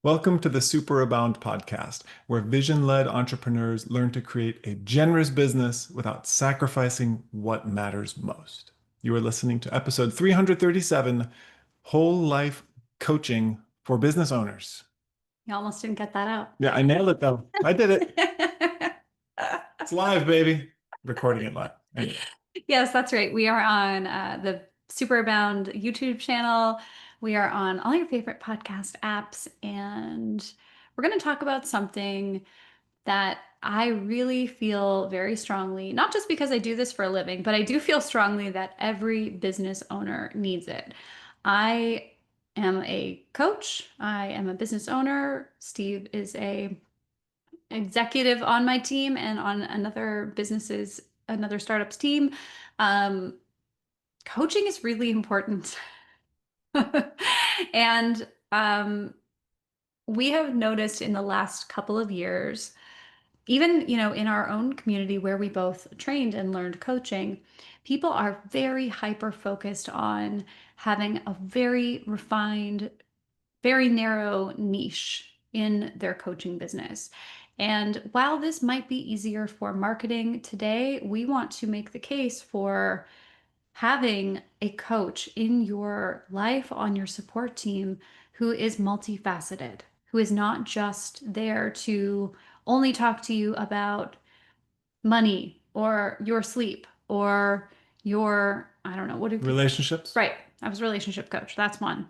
Welcome to the Superabound podcast, where vision-led entrepreneurs learn to create a generous business without sacrificing what matters most. You are listening to episode 337, Whole Life Coaching for Business Owners. You almost didn't get that out. Yeah, I nailed it though. I did it. It's live, baby. Recording it live. Anyway. Yes, that's right. We are on the Superabound YouTube channel. We are on all your favorite podcast apps, and we're going to talk about something that I really feel very strongly, not just because I do this for a living, but I do feel strongly that every business owner needs it. I am a coach. I am a business owner. Steve is a executive on my team and on another startup's team. Um, Coaching is really important. And we have noticed in the last couple of years, even, in our own community where we both trained and learned coaching, people are very hyper focused on having a very refined, very narrow niche in their coaching business. And while this might be easier for marketing today, we want to make the case for having a coach in your life on your support team who is multifaceted, who is not just there to only talk to you about money or your sleep or your, I don't know, what do people, Relationships? right? I was a relationship coach. That's one.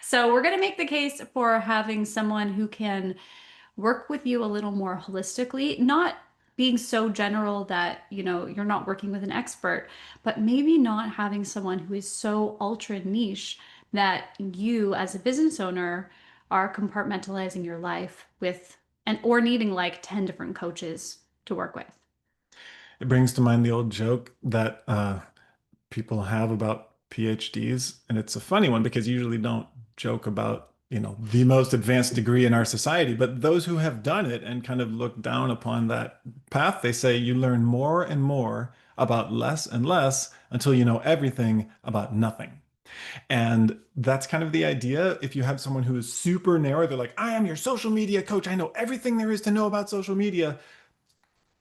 So we're going to make the case for having someone who can work with you a little more holistically, not being so general that, you're not working with an expert, but maybe not having someone who is so ultra niche that you as a business owner are compartmentalizing your life with and or needing like 10 different coaches to work with. It brings to mind the old joke that people have about PhDs. And it's a funny one because you usually don't joke about, the most advanced degree in our society. But those who have done it and kind of look down upon that path, they say you learn more and more about less and less until you know everything about nothing. And that's kind of the idea. If you have someone who is super narrow, they're like, I am your social media coach. I know everything there is to know about social media.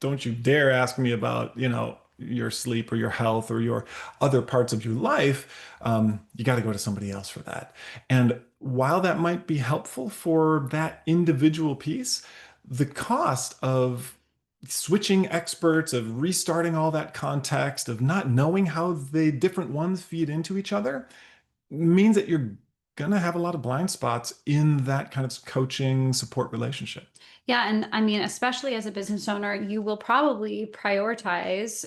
Don't you dare ask me about, your sleep or your health or your other parts of your life. You got to go to somebody else for that. And while that might be helpful for that individual piece, the cost of switching experts, of restarting all that context, of not knowing how the different ones feed into each other means that you're going to have a lot of blind spots in that kind of coaching support relationship. Yeah, and I mean, especially as a business owner, you will probably prioritize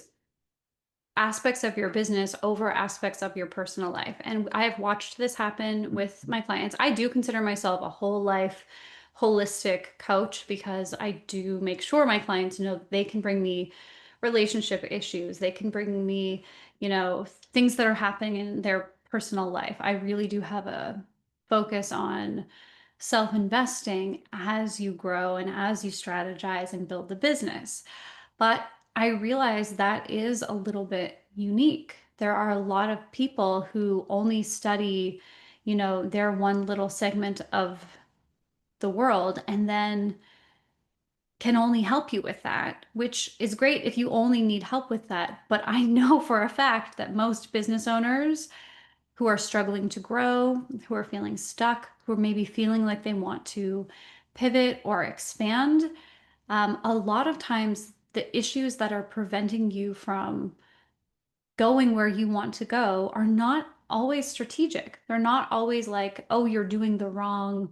aspects of your business over aspects of your personal life. And I've watched this happen with my clients. I do consider myself a whole life holistic coach because I do make sure my clients know they can bring me relationship issues. They can bring me, things that are happening in their personal life. I really do have a focus on self-investing as you grow and as you strategize and build the business. But I realize that is a little bit unique. There are a lot of people who only study, their one little segment of the world and then can only help you with that, which is great if you only need help with that. But I know for a fact that most business owners who are struggling to grow, who are feeling stuck, who are maybe feeling like they want to pivot or expand, a lot of times the issues that are preventing you from going where you want to go are not always strategic. They're not always like, oh, you're doing the wrong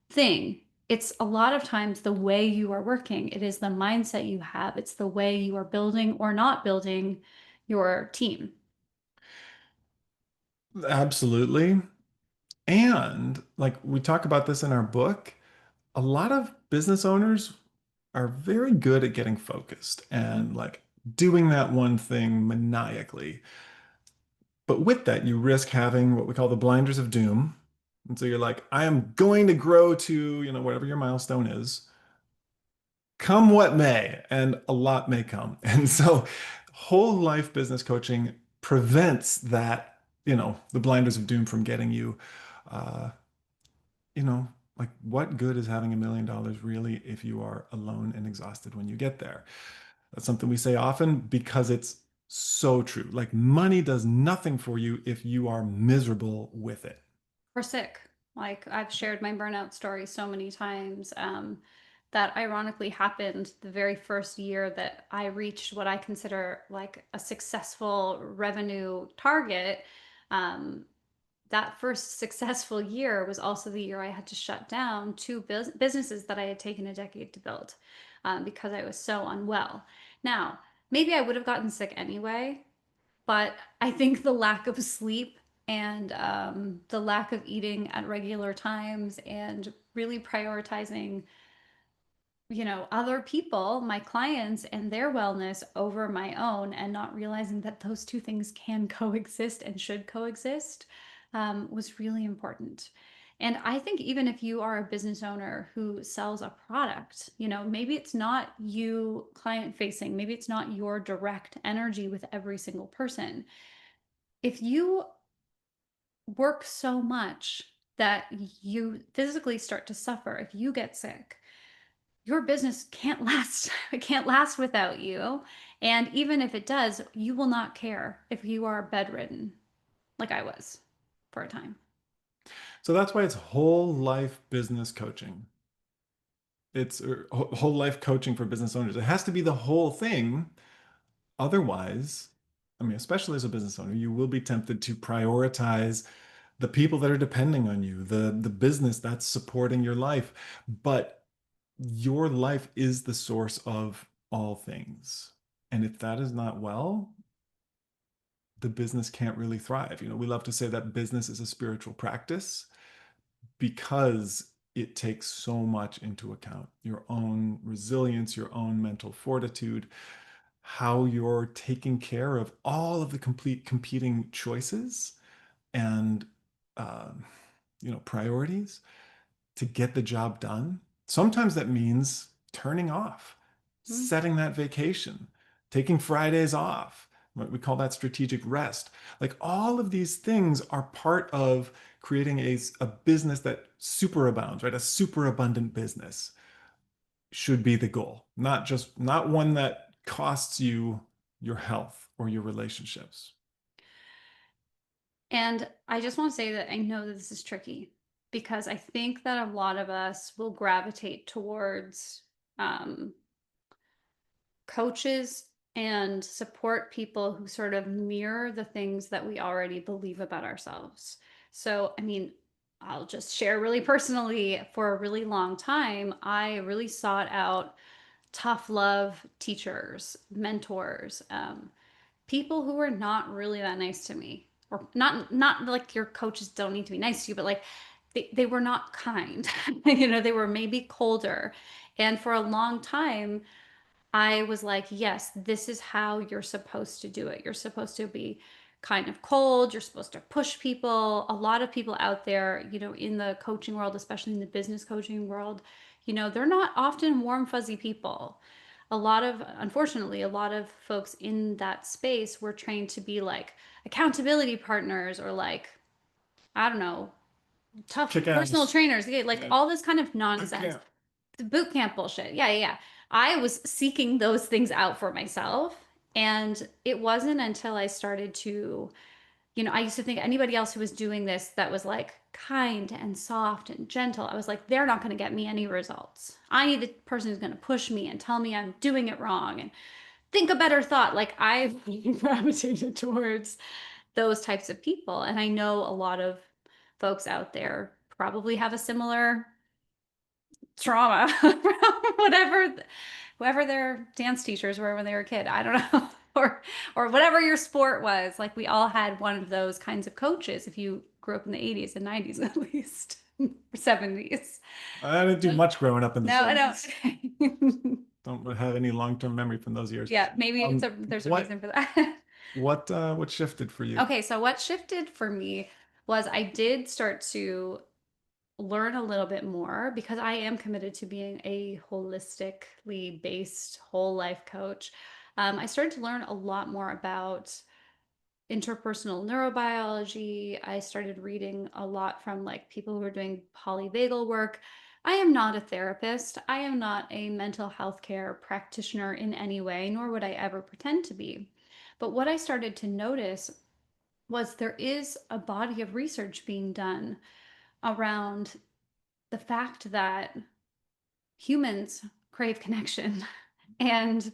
thing. It's a lot of times the way you are working. It is the mindset you have. It's the way you are building or not building your team. Absolutely. And like we talk about this in our book, a lot of business owners are very good at getting focused and like doing that one thing maniacally. But with that, you risk having what we call the blinders of doom. And so you're like, I am going to grow to, whatever your milestone is, come what may, and a lot may come. And so whole life business coaching prevents that, the blinders of doom from getting you uh, you know, like what good is having $1 million really if you are alone and exhausted when you get there? That's something we say often because it's so true. Like money does nothing for you if you are miserable with it. Or sick. Like I've shared my burnout story so many times. That ironically happened the very first year that I reached what I consider like a successful revenue target. Um, that first successful year was also the year I had to shut down two businesses that I had taken a decade to build because I was so unwell. Now, maybe I would have gotten sick anyway, but I think the lack of sleep and the lack of eating at regular times and really prioritizing, other people, my clients and their wellness over my own, and not realizing that those two things can coexist and should coexist, was really important. And I think even if you are a business owner who sells a product, maybe it's not you client facing, maybe it's not your direct energy with every single person. If you work so much that you physically start to suffer, if you get sick, your business can't last. It can't last without you. And even if it does, you will not care if you are bedridden, like I was for a time. So that's why it's whole life business coaching. It's whole life coaching for business owners. It has to be the whole thing. Otherwise, I mean, especially as a business owner, you will be tempted to prioritize the people that are depending on you, the business that's supporting your life. But your life is the source of all things. And if that is not well, the business can't really thrive. We love to say that business is a spiritual practice because it takes so much into account your own resilience, your own mental fortitude, how you're taking care of all of the complete competing choices and um, priorities to get the job done. Sometimes that means turning off, Hmm. setting that vacation, taking Fridays off. We call that strategic rest. Like all of these things are part of creating a business that superabounds, right? A super abundant business should be the goal, not one that costs you your health or your relationships. And I just want to say that I know that this is tricky because I think that a lot of us will gravitate towards um, coaches and support people who sort of mirror the things that we already believe about ourselves. So, I mean, I'll just share really personally for a really long time, I really sought out tough love teachers, mentors, people who were not really that nice to me. Or not like your coaches don't need to be nice to you, but like they were not kind. They were maybe colder. And for a long time, I was like, yes, this is how you're supposed to do it. You're supposed to be kind of cold. You're supposed to push people. A lot of people out there, in the coaching world, especially in the business coaching world, they're not often warm, fuzzy people. Unfortunately, a lot of folks in that space were trained to be like accountability partners or like, I don't know, tough Kick personal ass. trainers, like Yeah. all this kind of Boot nonsense. camp. The boot camp bullshit. Yeah, yeah, yeah. I was seeking those things out for myself. And it wasn't until I started to, I used to think anybody else who was doing this that was like kind and soft and gentle, I was like, they're not going to get me any results. I need the person who's going to push me and tell me I'm doing it wrong and think a better thought. Like I've gravitated towards those types of people. And I know a lot of folks out there probably have a similar trauma from whatever whoever their dance teachers were when they were a kid. I don't know. Or whatever your sport was. Like we all had one of those kinds of coaches if you grew up in the 80s and 90s at least. Or 70s. I didn't do much growing up in the No, I 70s. don't. Don't have any long-term memory from those years. Yeah, maybe Um, there's a what reason for that. what shifted for you? Okay, so what shifted for me was I did start to learn a little bit more because I am committed to being a holistically based whole life coach. I started to learn a lot more about interpersonal neurobiology. I started reading a lot from like people who are doing polyvagal work. I am not a therapist. I am not a mental health care practitioner in any way, nor would I ever pretend to be. But what I started to notice was there is a body of research being done around the fact that humans crave connection. And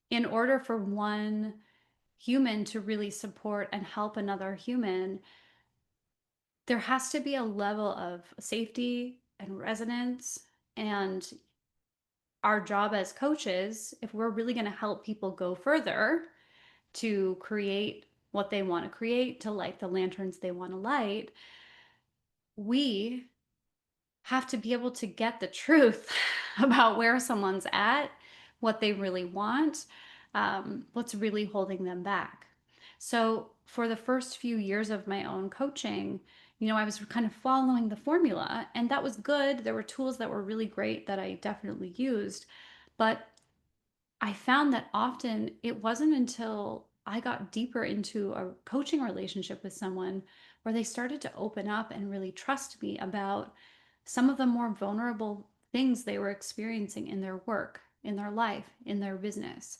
in order for one human to really support and help another human, there has to be a level of safety and resonance. And our job as coaches, if we're really going to help people go further to create what they want to create, to light the lanterns they want to light, we have to be able to get the truth about where someone's at, what they really want, what's really holding them back. So, for the first few years of my own coaching, I was kind of following the formula, and that was good. There were tools that were really great that I definitely used. But I found that often it wasn't until I got deeper into a coaching relationship with someone where they started to open up and really trust me about some of the more vulnerable things they were experiencing in their work, in their life, in their business.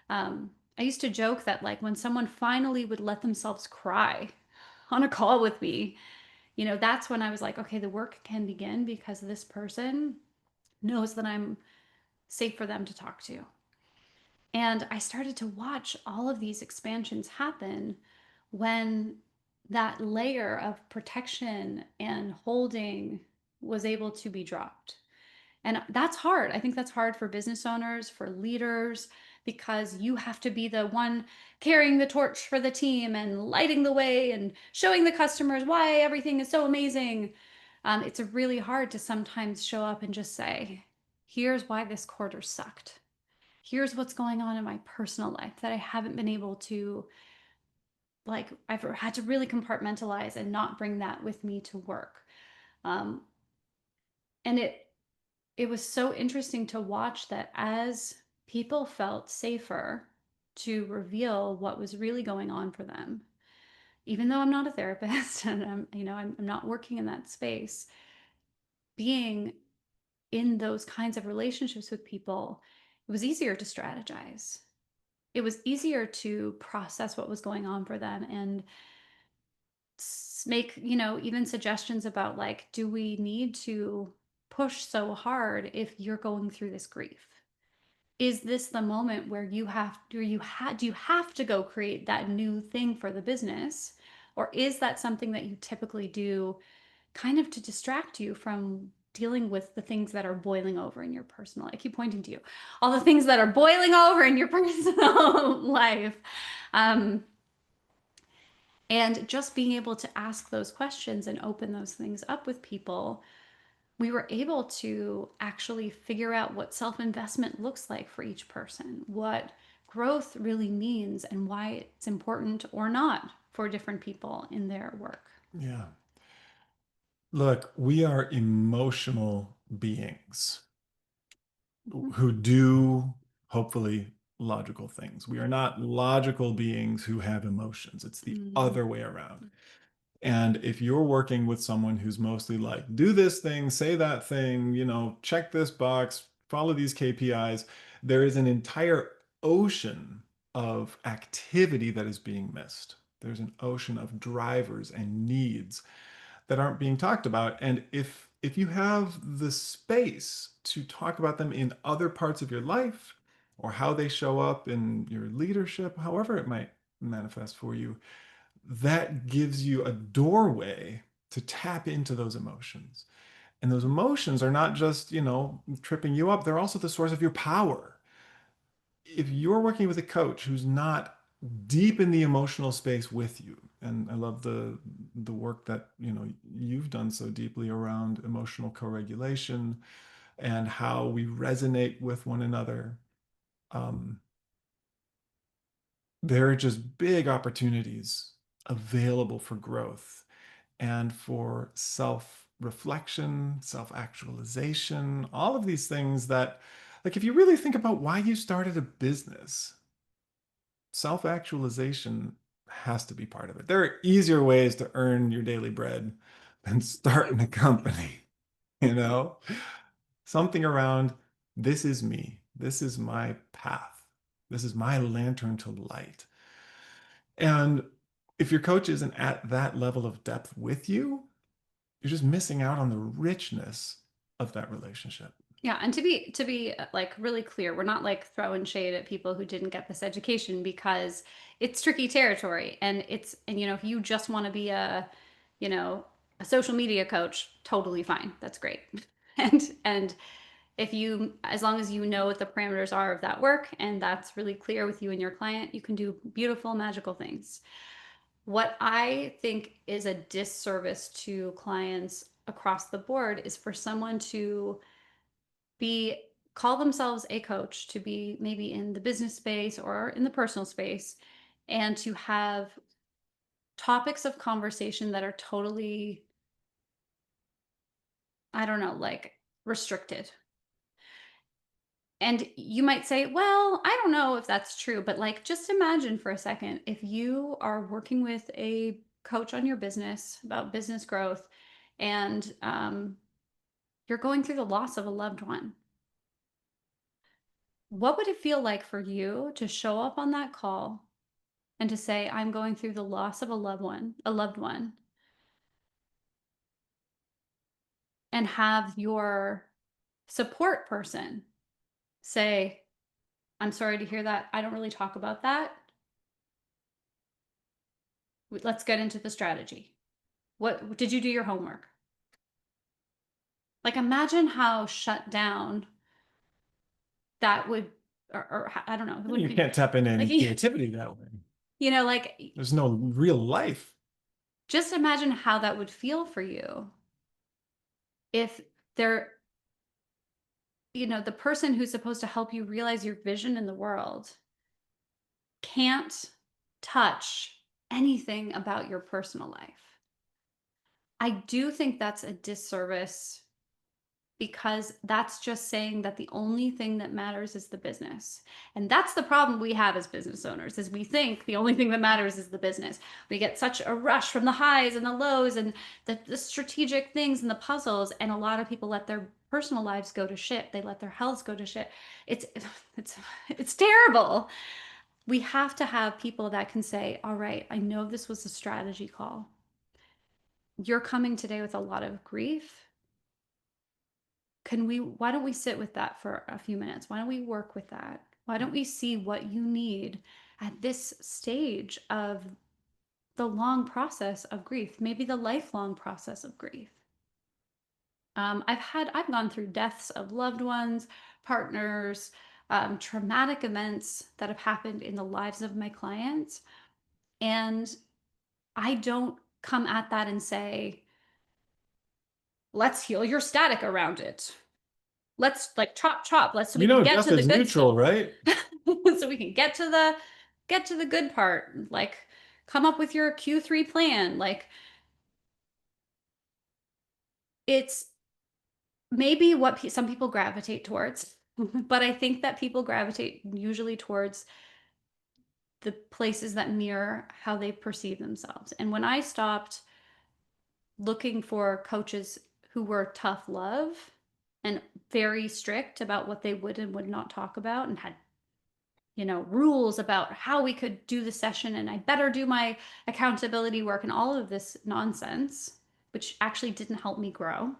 I used to joke that, like, when someone finally would let themselves cry on a call with me, that's when I was like, okay, the work can begin because this person knows that I'm safe for them to talk to. And I started to watch all of these expansions happen when that layer of protection and holding was able to be dropped. And that's hard. I think that's hard for business owners, for leaders, because you have to be the one carrying the torch for the team and lighting the way and showing the customers why everything is so amazing. It's really hard to sometimes show up and just say, here's why this quarter sucked. Here's what's going on in my personal life that I haven't been able to, like, I've had to really compartmentalize and not bring that with me to work. Um, and it was so interesting to watch that as people felt safer to reveal what was really going on for them, even though I'm not a therapist and I'm not working in that space, being in those kinds of relationships with people, it was easier to strategize. It was easier to process what was going on for them and make, even suggestions about, like, do we need to push so hard if you're going through this grief? Is this the moment where do you have to go create that new thing for the business? Or is that something that you typically do kind of to distract you from dealing with the things that are boiling over in your personal life? I keep pointing to you. All the things that are boiling over in your personal life. Um, and just being able to ask those questions and open those things up with people, we were able to actually figure out what self investment looks like for each person, what growth really means, and why it's important or not for different people in their work. Yeah. Look, we are emotional beings Mhm. who do hopefully logical things. We are not logical beings who have emotions. It's the Mhm. other way around. And if you're working with someone who's mostly like, do this thing, say that thing, check this box, follow these KPIs, there is an entire ocean of activity that is being missed. There's an ocean of drivers and needs that aren't being talked about. And if you have the space to talk about them in other parts of your life or how they show up in your leadership, however it might manifest for you, that gives you a doorway to tap into those emotions. And those emotions are not just, tripping you up, they're also the source of your power. If you're working with a coach who's not deep in the emotional space with you, and I love the work that, you've done so deeply around emotional co-regulation and how we resonate with one another, um, there are just big opportunities available for growth and for self reflection, self actualization, all of these things that, like, if you really think about why you started a business, self actualization has to be part of it. There are easier ways to earn your daily bread than starting a company, you know? Something around this is me. This is my path. This is my lantern to light. And if your coach isn't at that level of depth with you, you're just missing out on the richness of that relationship. Yeah, and to be like really clear, we're not like throwing shade at people who didn't get this education because it's tricky territory and and you know, if you just want to be you know, a social media coach, totally fine. That's great. And if you as long as you know what the parameters are of that work and that's really clear with you and your client, you can do beautiful magical things. What I think is a disservice to clients across the board is for someone to be call themselves a coach, to be maybe in the business space or in the personal space, and to have topics of conversation that are totally, I don't know, like restricted. And you might say, well, I don't know if that's true, but like just imagine for a second if you are working with a coach on your business about business growth and you're going through the loss of a loved one. What would it feel like for you to show up on that call and to say, I'm going through the loss of a loved one, and have your support person say, I'm sorry to hear that. I don't really talk about that. Let's get into the strategy. What did you do your homework? Like imagine how shut down that would or I don't know, it would You be can't tap into like any creativity that way. you know, like There's no real life. just imagine how that would feel for you if there you know, the person who's supposed to help you realize your vision in the world can't touch anything about your personal life. I do think that's a disservice because that's just saying that the only thing that matters is the business. And that's the problem we have as business owners is we think the only thing that matters is the business. We get such a rush from the highs and the lows and the strategic things and the puzzles and a lot of people let their personal lives go to shit. They let their health go to shit. It's it's it's terrible. We have to have people that can say, all right, I know this was a strategy call. You're coming today with a lot of grief. Why don't we sit with that for a few minutes? Why don't we work with that? Why don't we see what you need at this stage of the long process of grief, maybe the lifelong process of grief? I've gone through deaths of loved ones, partners, traumatic events that have happened in the lives of my clients. And I don't come at that and say, let's heal your static around it. Let's like chop chop. Let's so we You can know, get death to the is good stuff. neutral, right? So we can get to the good part. Like come up with your Q3 plan. Like it's maybe what some people gravitate towards, but I think that people gravitate usually towards the places that mirror how they perceive themselves. And when I stopped looking for coaches who were tough love and very strict about what they would and would not talk about and had you know rules about how we could do the session and I better do my accountability work and all of this nonsense which actually didn't help me grow.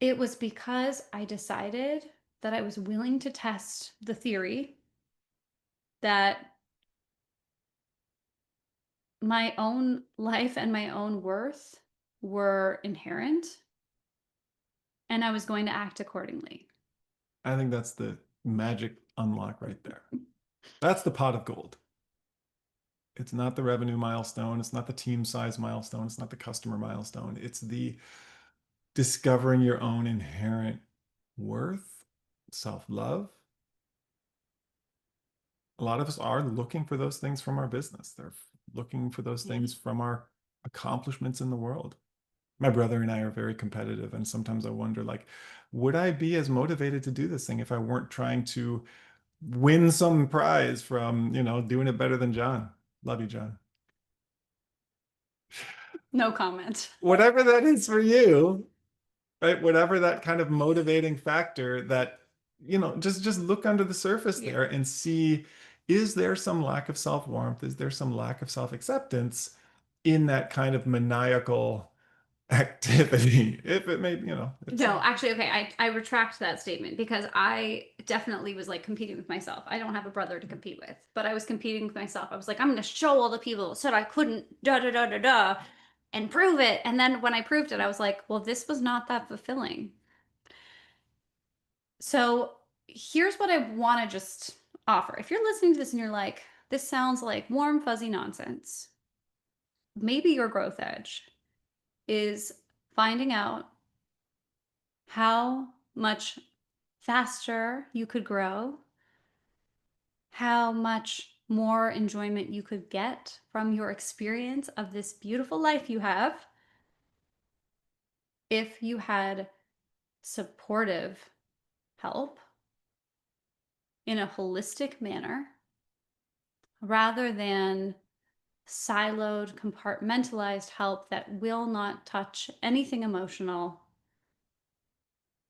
It was because I decided that I was willing to test the theory that my own life and my own worth were inherent and I was going to act accordingly. I think that's the magic unlock right there. That's the pot of gold. It's not the revenue milestone. It's not the team size milestone. It's not the customer milestone. It's the discovering your own inherent worth, self-love. A lot of us are looking for those things from our business. They're looking for those Yeah. things from our accomplishments in the world. My brother and I are very competitive, and sometimes I wonder, like, would I be as motivated to do this thing if I weren't trying to win some prize from, doing it better than John. Love you, John. No comment. Whatever that is for you, right? Whatever that kind of motivating factor that, just look under the surface Yeah. there and see, is there some lack of self-warmth? Is there some lack of self-acceptance in that kind of maniacal activity? If it may, it's No, actually, okay, I retract that statement because I definitely was like competing with myself. I don't have a brother to compete with, but I was competing with myself. I was like, I'm gonna show all the people that said I couldn't, da da da da da, and prove it. And then when I proved it, I was like, well, this was not that fulfilling. So here's what I want to just offer. If you're listening to this and you're like, this sounds like warm, fuzzy nonsense, maybe your growth edge is finding out how much faster you could grow, how much more enjoyment you could get from your experience of this beautiful life you have if you had supportive help in a holistic manner rather than siloed, compartmentalized help that will not touch anything emotional,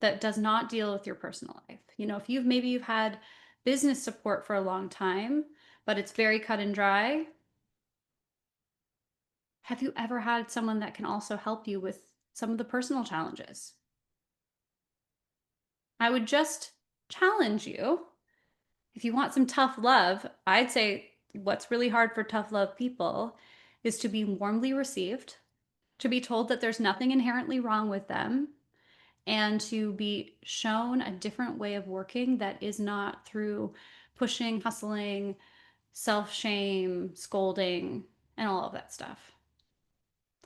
that does not deal with your personal life. If you've had business support for a long time, but it's very cut and dry, have you ever had someone that can also help you with some of the personal challenges? I would just challenge you. If you want some tough love, I'd say what's really hard for tough love people is to be warmly received, to be told that there's nothing inherently wrong with them, and to be shown a different way of working that is not through pushing, hustling, self shame, scolding, and all of that stuff.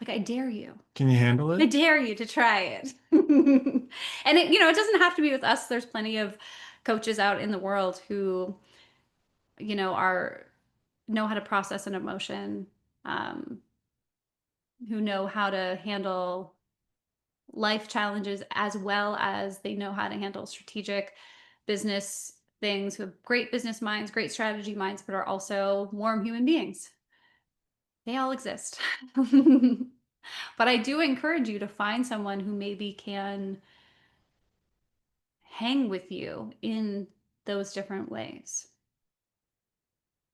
Like, I dare you. Can you handle I it? dare you to try it. And it doesn't have to be with us. There's plenty of coaches out in the world who, are know how to process an emotion, um, who know how to handle life challenges as well as they know how to handle strategic business things, who have great business minds, great strategy minds, but are also warm human beings. They all exist. But I do encourage you to find someone who maybe can hang with you in those different ways.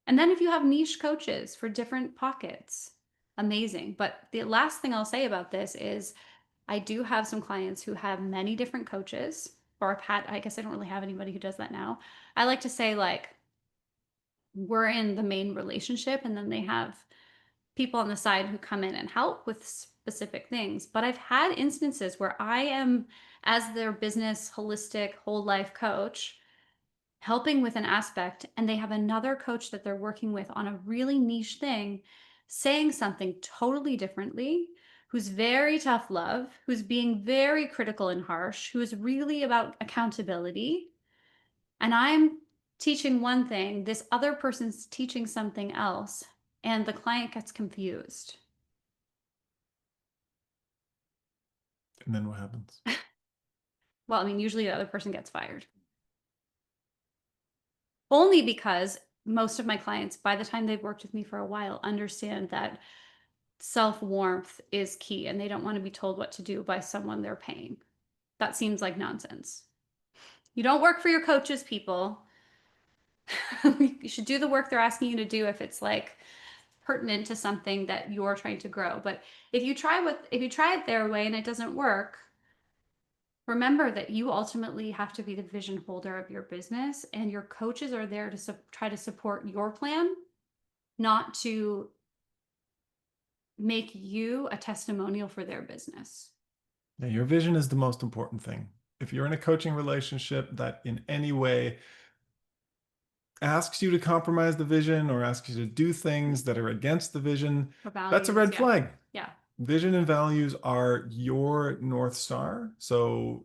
And then if you have niche coaches for different pockets, amazing. But the last thing I'll say about this is I do have some clients who have many different coaches, or I've had, I guess I don't really have anybody who does that now. I like to say, like, we're in the main relationship, and then they have people on the side who come in and help with specific things. But I've had instances where I am, as their business, holistic, whole life coach, helping with an aspect, and they have another coach that they're working with on a really niche thing, saying something totally differently, who's very tough love, who's being very critical and harsh, who is really about accountability. And I'm teaching one thing, this other person's teaching something else, and the client gets confused. And then what happens? Well, I mean, usually the other person gets fired. Only because most of my clients, by the time they've worked with me for a while, understand that self warmth is key and they don't want to be told what to do by someone they're paying. That seems like nonsense. You don't work for your coaches, people. You should do the work they're asking you to do if it's like pertinent to something that you're trying to grow. But if you try it their way and it doesn't work, remember that you ultimately have to be the vision holder of your business, and your coaches are there to try to support your plan, not to make you a testimonial for their business. Yeah, your vision is the most important thing. If you're in a coaching relationship that in any way asks you to compromise the vision or asks you to do things that are against the vision, For that's a values, red yeah. flag. Yeah. Vision and values are your North Star. So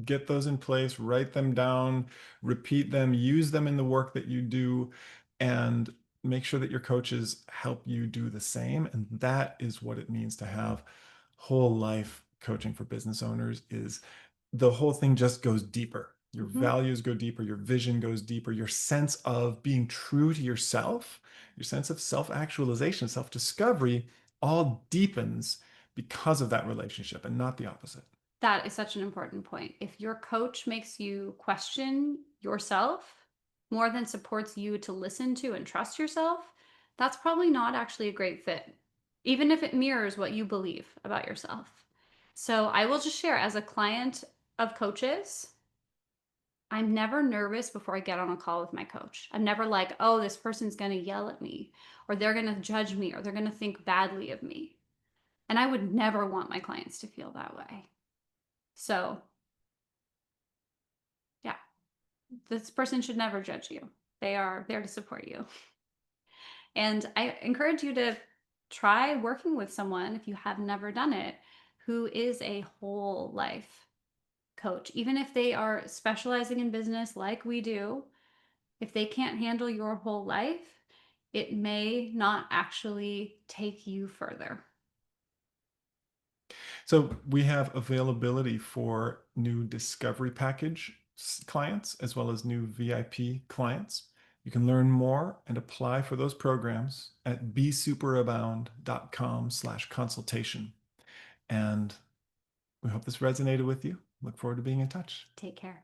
get those in place, write them down, repeat them, use them in the work that you do, and make sure that your coaches help you do the same. And that is what it means to have whole life coaching for business owners, is the whole thing just goes deeper. Your Mhm. values go deeper, your vision goes deeper, your sense of being true to yourself, your sense of self-actualization, self-discovery all deepens because of that relationship and not the opposite. That is such an important point. If your coach makes you question yourself more than supports you to listen to and trust yourself, that's probably not actually a great fit, even if it mirrors what you believe about yourself. So I will just share as a client of coaches, I'm never nervous before I get on a call with my coach. I'm never like, oh, this person's going to yell at me, or they're going to judge me, or they're going to think badly of me. And I would never want my clients to feel that way. So, yeah, this person should never judge you. They are there to support you. And I encourage you to try working with someone, if you have never done it, who is a whole life coach. Even if they are specializing in business like we do, if they can't handle your whole life, it may not actually take you further. So we have availability for new discovery package clients as well as new VIP clients. You can learn more and apply for those programs at besuperabound.com/consultation. And we hope this resonated with you. Look forward to being in touch. Take care.